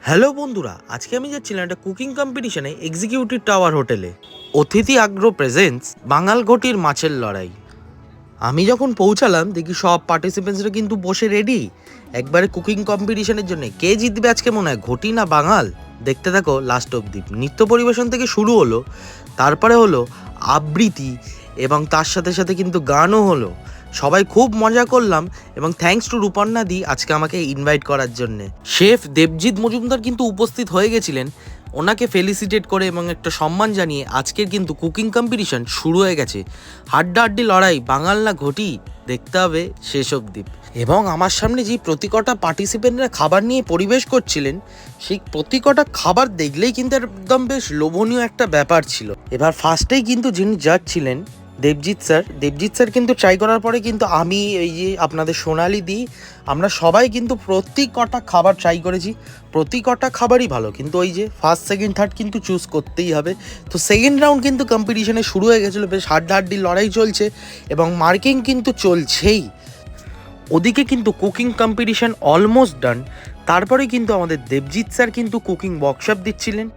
Hello বন্ধুরা, আজকে আমি যাচ্ছিলাম একটা কুকিং কম্পিটিশনে এক্সিকিউটিভ টাওয়ার হোটেলে। অতিথি আগ্রহ প্রেজেন্স বাঙাল ঘটির মাছের লড়াই। আমি যখন পৌঁছালাম দেখি সব পার্টিসিপেন্টসরা কিন্তু বসে রেডি একবারে কুকিং কম্পিটিশনের জন্য। কে জিতবে আজকে মনে হয়, ঘটি না বাঙাল? দেখতে থাকো লাস্ট অবধি। নৃত্য পরিবেশন থেকে শুরু হলো, তারপরে হলো আবৃত্তি এবং তার সাথে সাথে কিন্তু গানও হলো। সবাই খুব মজা করলাম এবং থ্যাঙ্কস টু রূপর্ণা দি আজকে আমাকে ইনভাইট করার জন্যে। শেফ দেবজিৎ মজুমদার কিন্তু উপস্থিত হয়ে গেছিলেন। ওনাকে ফেলিসিটেট করে এবং একটা সম্মান জানিয়ে আজকের কিন্তু কুকিং কম্পিটিশন শুরু হয়ে গেছে। হাড্ডাহাড্ডি লড়াই, বাঙাল না ঘটি, দেখতে হবে শেষ অবধি। এবং আমার সামনে যে প্রতিকটা পার্টিসিপেন্টরা খাবার নিয়ে পরিবেশ করছিলেন, সেই প্রতিকটা খাবার দেখলেই কিন্তু একদম বেশ লোভনীয় একটা ব্যাপার ছিল। এবার ফার্স্টেই কিন্তু যিনি জাজ ছিলেন দেবজিৎ স্যার কিন্তু ট্রাই করার পরে কিন্তু আমি এই যে আপনাদের সোনালি দি, আমরা সবাই কিন্তু প্রতি কটা খাবার ট্রাই করেছি। প্রতি কটা খাবারই ভালো, কিন্তু ওই যে ফার্স্ট সেকেন্ড থার্ড কিন্তু চুজ করতেই হবে। তো সেকেন্ড রাউন্ড কিন্তু কম্পিটিশনে শুরু হয়ে গেছিলো, বেশ হাড্ডাহাড্ডি লড়াই চলছে এবং মার্কিং কিন্তু চলছেই। ওদিকে কিন্তু কুকিং কম্পিটিশন অলমোস্ট ডান। তারপরে কিন্তু আমাদের দেবজিৎ স্যার কিন্তু কুকিং ওয়ার্কশপ দিচ্ছিলেন।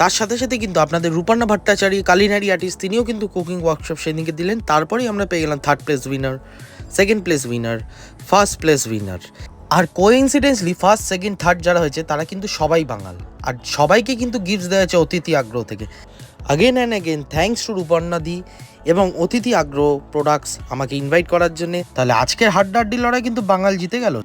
তার সাথে সাথে কিন্তু আপনাদের রূপর্ণা ভট্টাচার্য, কালিনারি আর্টিস্ট, তিনিও কিন্তু কুকিং ওয়ার্কশপ সেদিকে দিলেন। তারপরেই আমরা পেয়ে গেলাম third place winner, second place winner, first place winner. আর কোইন্সিডেন্সলি ফার্স্ট সেকেন্ড থার্ড যারা হয়েছে তারা কিন্তু সবাই বাঙাল, আর সবাইকে কিন্তু গিফটস দেওয়া হয়েছে অতিথি আগ্রহ থেকে। Again and again thanks to Ruparna দি এবং অতিথি আগ্রহ প্রোডাক্টস আমাকে ইনভাইট করার জন্যে। তাহলে আজকের হাড্ডাহাড্ডি লড়াই কিন্তু বাঙাল জিতে গেল।